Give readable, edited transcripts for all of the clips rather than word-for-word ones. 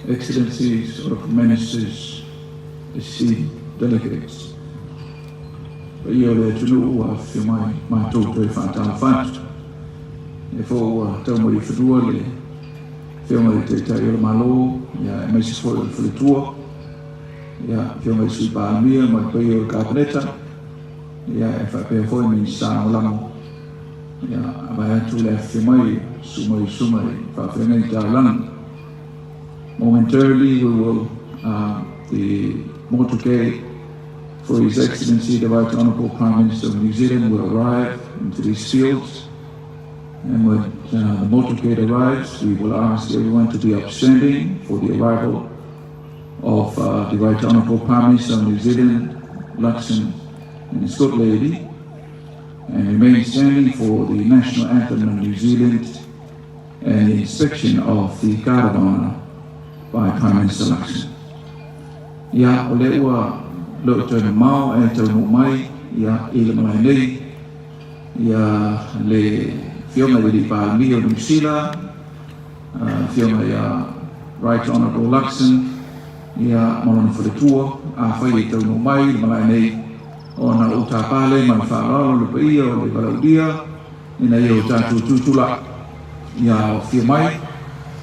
Excellencies of Ministers, esteemed delegates, io le tunu a firmai ma toto e fatala fatto e fo tamo di fedua le firma di te io malo ya e mesi fo il tuo ya firma si ba mia ma poi il cabinet ya e fa per fo mi sa lamo ya ba tu le firmai sumai fa firmai da lang. Momentarily, we will the Motorcade for His Excellency the Right Honourable Prime Minister of New Zealand will arrive into these fields, and when the Motorcade arrives, we will ask everyone to be upstanding for the arrival of the Right Honourable Prime Minister of New Zealand, Luxon, and his good lady, and remain standing for the national anthem of New Zealand and the inspection of the Guard of Honour by Prime Minister Luxon. Ia o le ua lo tonu mau e tonu mai ia i le mai nei ia le fionga le palmi o Nusila fionga ia Right Honourable Luxon ia malona whaletua a whai e tonu mai le mai nei o na o tā pale mai whaararo le paia o le walaudia ina ia o tātou tūtula ia o fia mai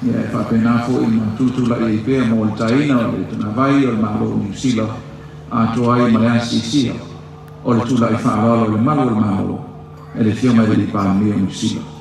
ia e whapena fo i ma tūtula i pēr mo le taina o le tuna vai o le malo New Zealand a toai ma le asisia o le tula i whaararo le malo e le fia mai le palmi o New Zealand.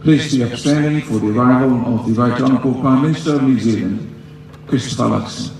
Please be upstanding for the arrival of the Right Honourable Prime Minister of New Zealand, Christopher Luxon.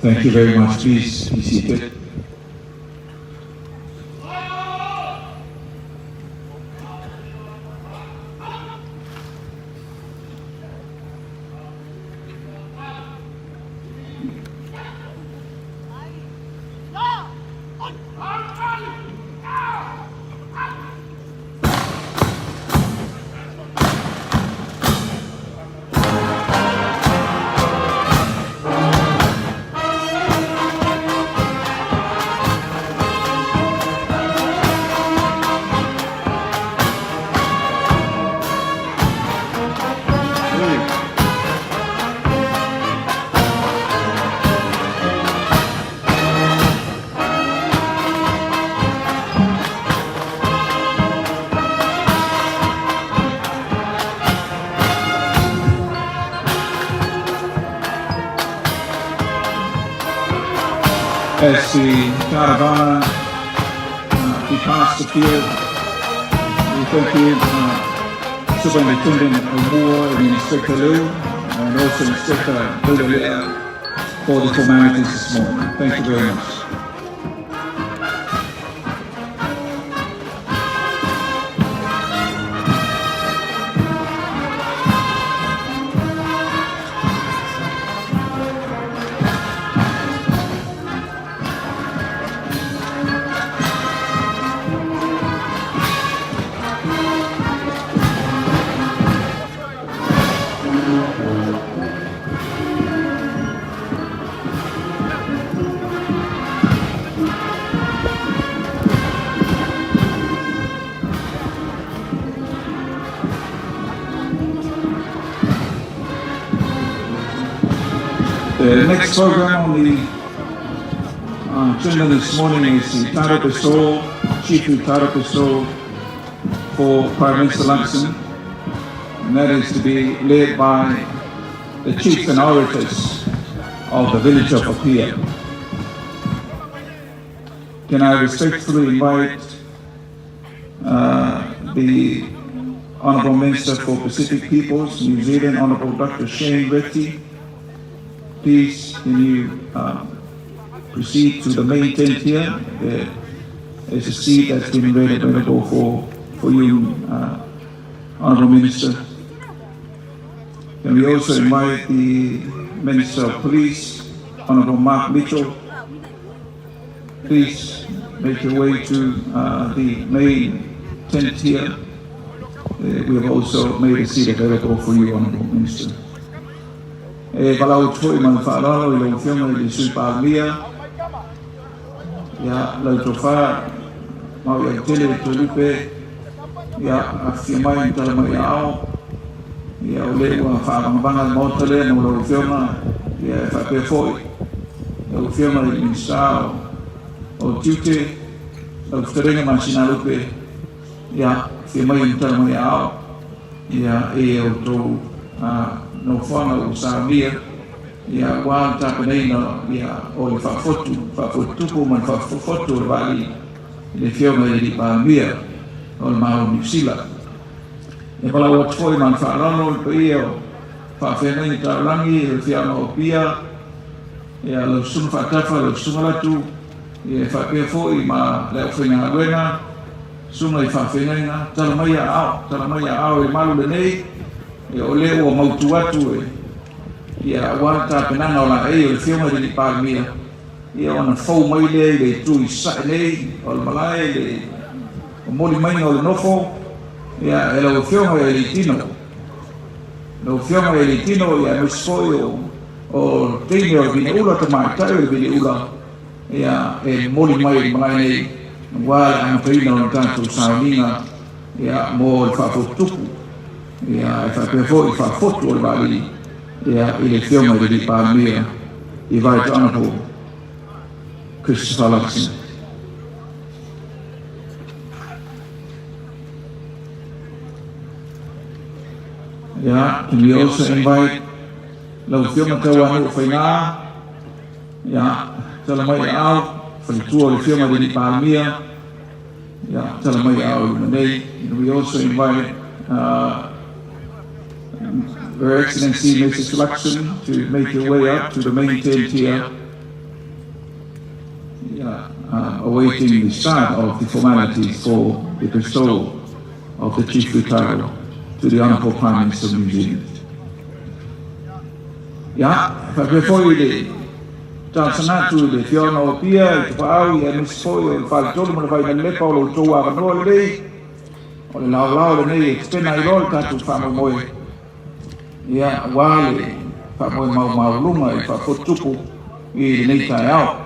Thank you very much. Please be seated. As the caravana departs the field, we thank you, Superintendent Moore and Inspector Liu, and also Inspector Buddha for the formalities this morning. Thank you very much. The next program on the agenda this morning is the title bestowal, Chief Title bestowal for Prime Minister Luxon, and that is to be led by the chiefs and orators of the village of Apia. Can I respectfully invite the Honourable Minister for Pacific Peoples, New Zealand, Honourable Dr. Shane Retty. Please, can you proceed to the main tent here? There is a seat that's been made available for you, Honourable Minister. Can we also invite the Minister of Police, Honourable Mark Mitchell? Please make your way to the main tent here. We have also made a seat available for you, Honourable Minister. Kalau foi man whaalalo I lau whionga I le sui pāmia ia lau tofa mau ia tele tulipe ia a whia mai I tala mai ao ia o le ua whaamabanga motale na lau whionga ia whapea foi lau whionga I minstao o tiute lau wharenga masina lupe ia whia mai I tala mai ao ia e o tau no whanga o Sāmia, ia wā tāpanei no ia o le whafotupu man whafotu o wali le whionga I li Pāmia o le Māo New Zealand. E wala o tfoi man whaarano I pa ia o whawhenei tārangi e whianga o pia, ia lau suma whatafa, lau suma latu, ia whapea fōi ma leo whenga luenga, suma I whawhenei na, talamai a ao e malu le nei, e o leo o mautu atu e ia wā tāpenanga o la e o le whionga li Pāmia ia ona fau mai le le tui sae nei o le malai le o moli mai o le nofo ia e lau whionga e li tino lau whionga e li tino ia mesfoi o teine o bine ula ta mātai o le bine ula ia e moli mai o le malai nei wā le angapaina o le tātou Sāminga ia mo le whafotupu ia e whapea fo I whafotu o le wali ia I le whionga li Pāmia I vai te Honourable Christopher Luxon. Yeah, can we also invite lau whionga tau anu whainga ia tala mai au whalitua o le whionga li Pāmia ia tala mai au I manei. And we also invite Her Excellency Mrs. Luxon to make your way up to the main tent here awaiting the start of the formalities for the bestowal of the chiefly title to the Honourable Prime Minister of New Zealand. Before you Tansanatu, the Fiona Pia, the Pau, and Miss Foy, and Father Tolman by the Lepo, or Joa, and all day, or the Lao, and they extend I roll to Famamoy. Wali, Famoy Mauluma, if I put Tupu, we need to out.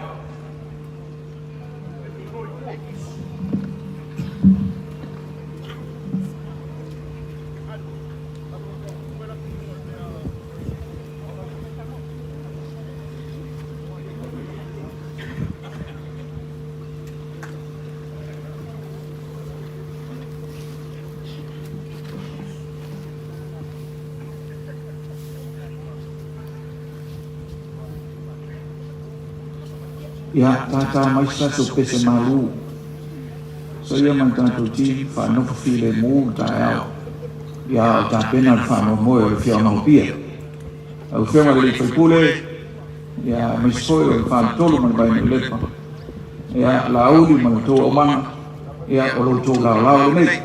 Tata maisha so pese malu. So ya mantanto tim fa no file mu ta ya ta pena fa no mo e fia no pia. Au fema le pule ya misoi fa tolo man bai le pa. Ya laudi man to o man ya o lo to la nei.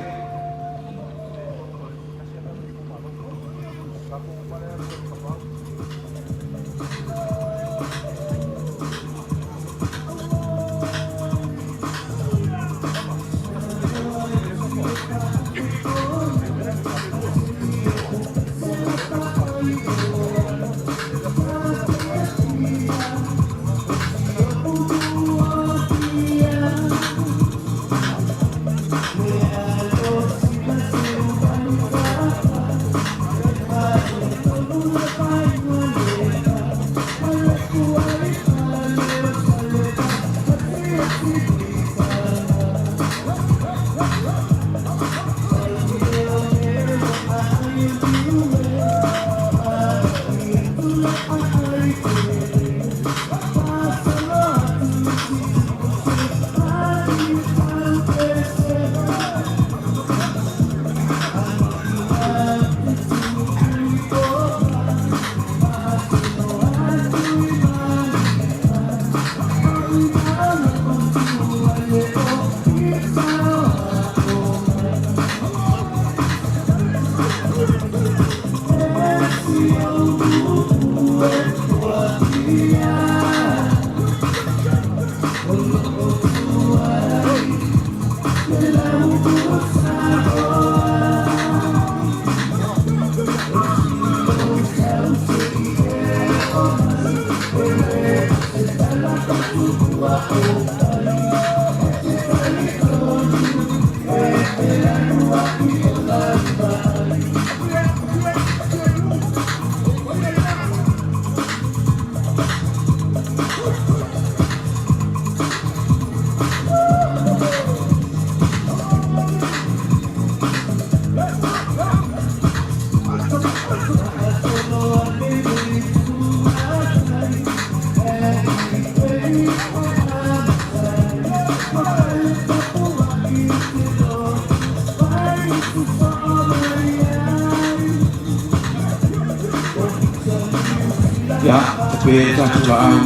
Pe ta tulaan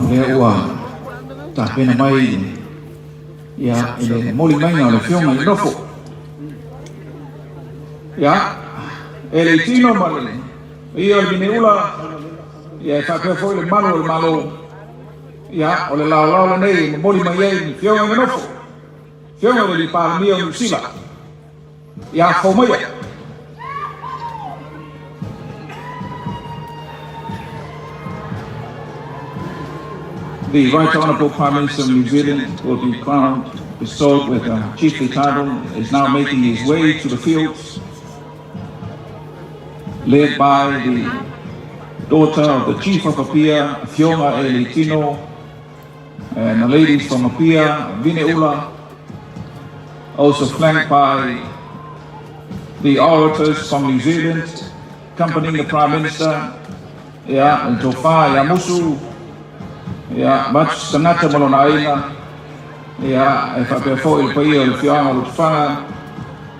le ua ta pena mai ya ele moli mai na le fiona i nofo ele tino male io il ula ya fa che foi il malo o le la nei moli mai i fiona i nofo fiona le pa mio no sila fo mai. The Right Honourable Prime Minister of New Zealand will be crowned, bestowed with a chiefly title, is now making his way to the fields, led by the daughter of the Chief of Apia, Fiona Elitino, and the ladies from Apia, Vineula, also flanked by the orators from New Zealand, accompanying the Prime Minister, and Tofa Yamusu, much sanata malonaina, e fa per foi il paio il fiano lo fa,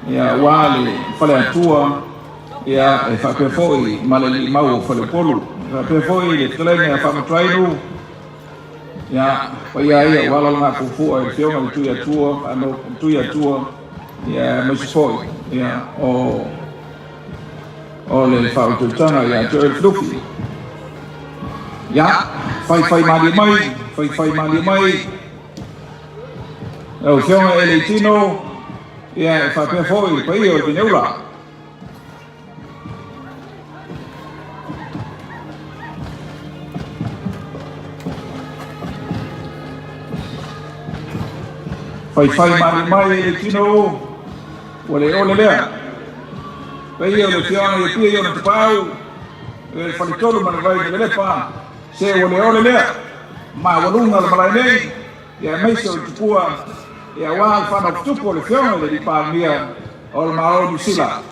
wali fale atua, e fa per foi malali mau fale polo, fa per foi le trene fa trainu, ya pa ia wala nga fufu e fio nga tu ya tua ano tu ya tua ya mas foi ya o le fa tu tana ya tu el flufi ya fai mali mai o fio nga ele tino ya fa pe foi pa ia o neula fai mai e tino ole lea pei o le fiona e pia io te pau e falitolo ma vai le fa se ole lea ma volunga le malai nei e mai se o tupua e a wa fa na tupo le fiona le di pa mia o le mao di sila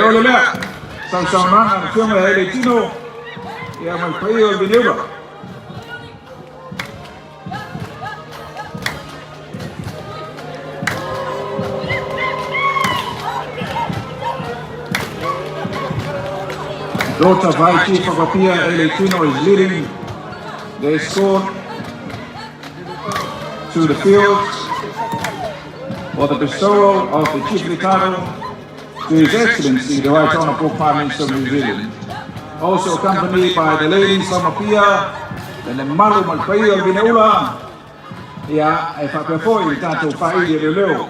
ole lea san na fiona e tino e a mai pai o vineva Dota vai chief of Apia Tino is leading the escort to the fields for the bestowal of the chiefly title to His Excellency, the Right Honourable Prime Minister of New Zealand. Also accompanied by the ladies from Apia, and the Malu Malpaia Vineula, e whakawhoi tātou whaidi e leo.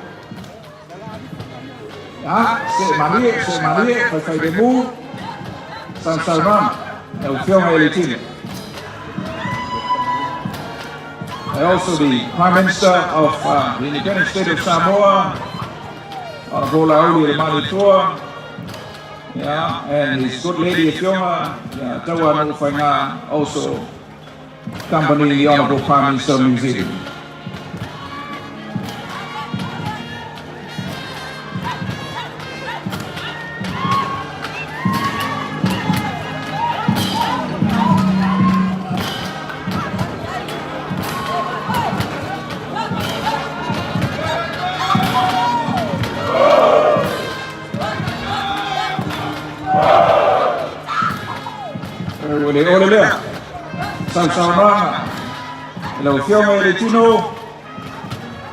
Se marie, whai de mū, San Salman, e o whionga e le tine. Also the Prime Minister of the Independent State of Samoa, Honorable Lauli Manitua, and his good lady Fiona, Tawa Nufanga, also accompanying the Honorable Prime Minister of New Zealand. Ole lea, San Salman, la fiona e tino,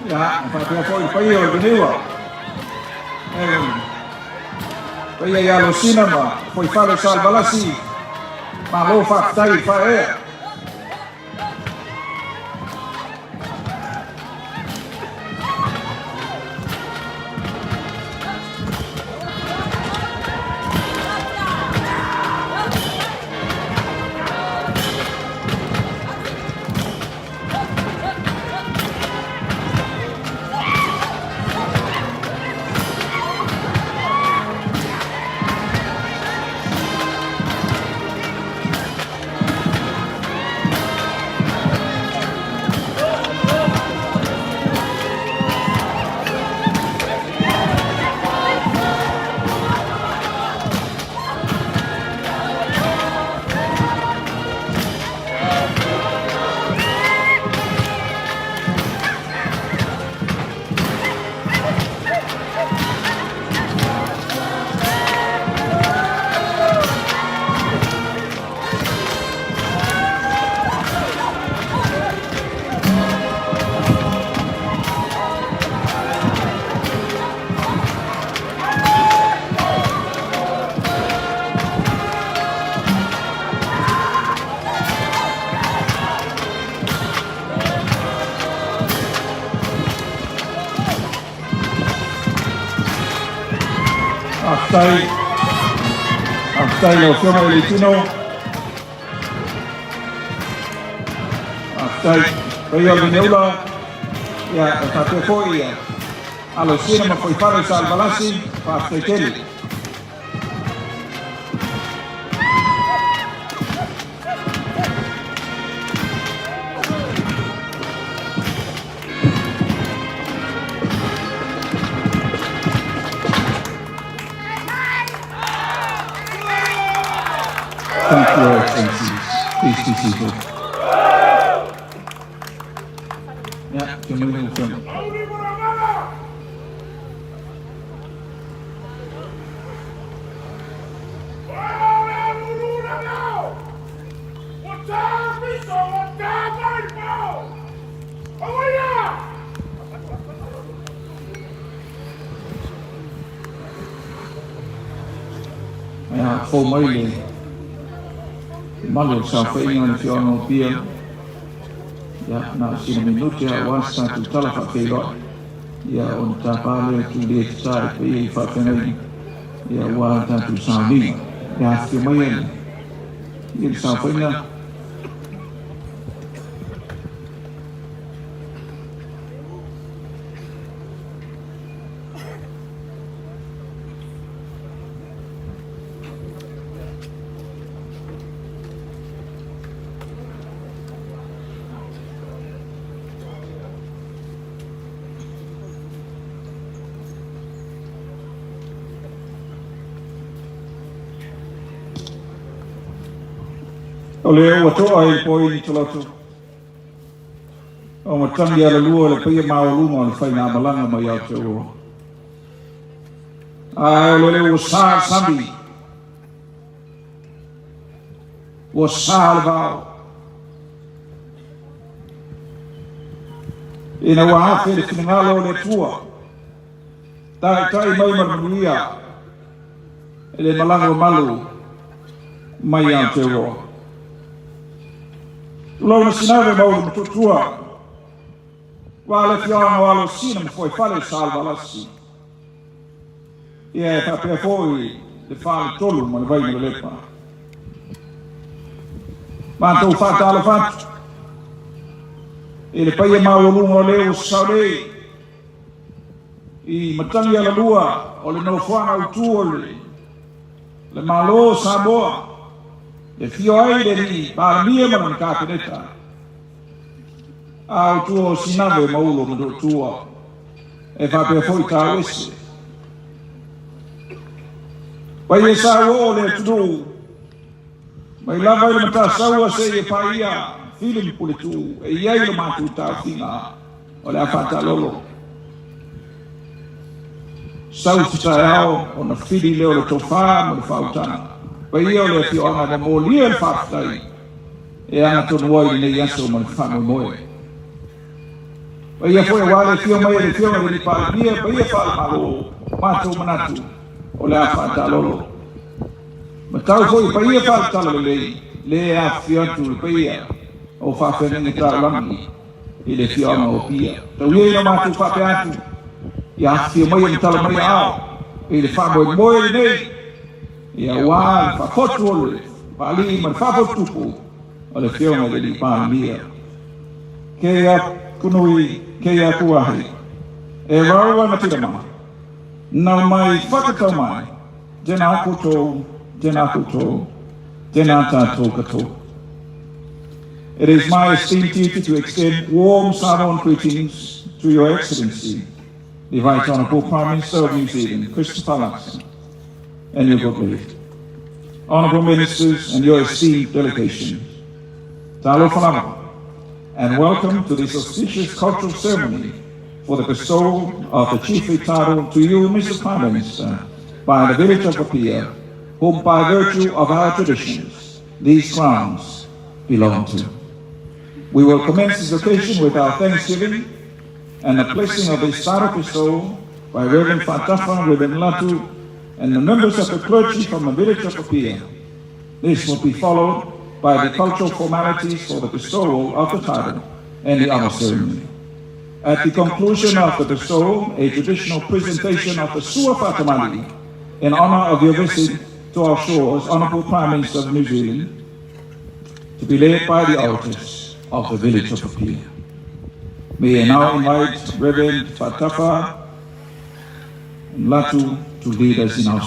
fa poi pai o veniva. Pai ia lo cinema, poi fare salvalasi, ma lo fa tai fa Aftai lo fiona e tino, aftai pai o vineula, fa poi allo cinema poi fare salvalasi, fa aftai Thank you, Your Excellencies. Please be seated. Yeah, can we move from? Ja, formally, malu sa faingan fi ono pia. Ya, na sina minuti ya wasa tu talafa kilo. Ya, on tapale tu de tsai pe fa fenai. Ya, wa ta tu sabi. Ya, fi mayen. Il sa fainga. Ole wato ai poi tulato. O matangi ala lua le pia maulunga le faina malanga mai au te uro. Ai ole le wasa sambi. Wasa le vau. Ina wahafe le finangalo le tua. Tai mai manuia. Le malanga malu mai au te uro. Lona sinave maulu mtutua. Wale fiona walo sina mfoi fale salva lasi. Ia tapea foi le fale tolu ma le vai me lepa. Manto fata alo fatu. E le paia maulu mo leo saure. I matangi ala lua o le nofuanga utu le malo saboa. Le fio ai de ni ba mia ma non capeneta. Au tuo sinave maulo mo tuo. E fa per foi ta wese. Pai sa wo le tu. Mai lava ile mata sawa se e paia film pulitu e ia ile matu ta fina. Ole afata lolo. Sau fitao ona fili le o tofa mo fautana. Pai io le fiona da molia il fattai e anche tu vuoi ne yaso man fanno moi. Pai io poi uguale fiona e le fiona di palmia pai io fa malo mato manatu o la fatta loro. Ma tau poi pai io fa talo le a fiona tu pai io o fa fene tra lammi e le fiona o pia. Tu io ma tu fa pianto ya fiona mai talo mai ao e le fa moi nei. Ia wal fa fotul pali man fa fotuku ole fiona de palmia ke ya kunui ke ya kuahi e rawa na tirama na mai fakata mai jena kuto jena tato kato. It is my esteemed duty to extend warm Samoan greetings to Your Excellency, the Right Honourable Prime Minister of New Zealand, Christopher Luxon, and your good lady, honourable ministers and your esteemed delegation. Talo Falama, and welcome to this auspicious cultural ceremony for the bestowal of the chiefly title to you, Mr. Prime Minister, by the village of Apia, whom by virtue of our traditions, these crowns belong to. We will commence this occasion with our thanksgiving and the blessing of this title bestowal by Reverend Fatafa, Reverend Latu, and the members of the clergy from the village of Apia. This will be followed by the cultural formalities for the bestowal of the title and the honor ceremony. At the conclusion of the bestowal, a traditional presentation of the Sua Fatamali in honor of your visit to our shores, Honourable Prime Minister of New Zealand, to be led by the altars of the village of Apia. May I now invite Reverend Fatafa and Latu to lead us in our